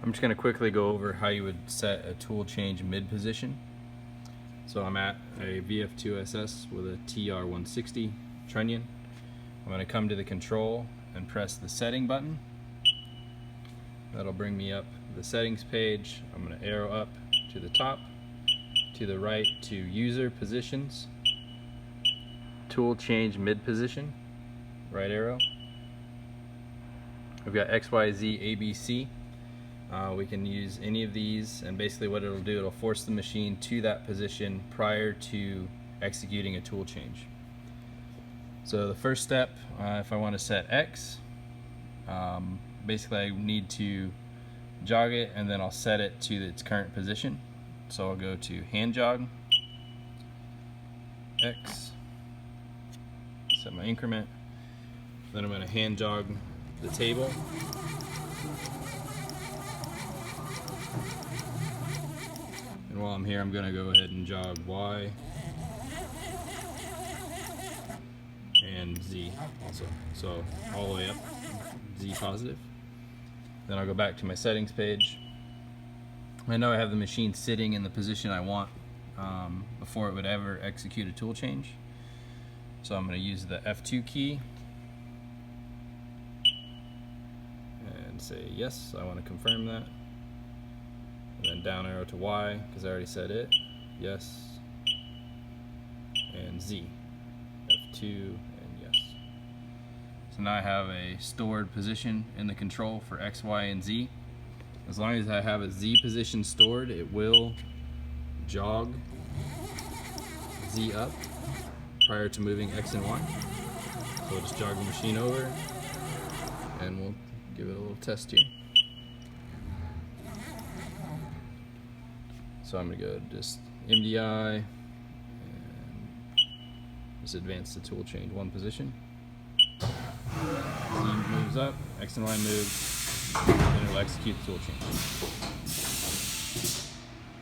I'm just going to quickly go over how you would set a tool change mid position. So I'm at a VF2SS with a TR160 trunnion. I'm going to come to the control and press the setting button. That'll bring me up the settings page. I'm going to arrow up to the top, to the right to user positions, tool change mid position, right arrow. We've got X, Y, Z, A, B, C. We can use any of these, and basically what it'll do, it'll force the machine to that position prior to executing a tool change. So the first step, if I want to set X, basically I need to jog it and then I'll set it to its current position. So I'll go to hand jog, X, set my increment, then I'm going to hand jog the table. And while I'm here, I'm going to go ahead and jog Y and Z also. So all the way up, Z positive. Then I'll go back to my settings page. I know I have the machine sitting in the position I want before it would ever execute a tool change. So I'm going to use the F2 key and say yes, I want to confirm that. And then down arrow to Y, because I already said it, yes, and Z, F2 and yes. So now I have a stored position in the control for X, Y, and Z. As long as I have a Z position stored, it will jog Z up prior to moving X and Y. So we'll just jog the machine over and we'll give it a little test here. So I'm going to go just MDI and just advance the tool change one position. Z moves up, X and Y moves, and it will execute the tool change.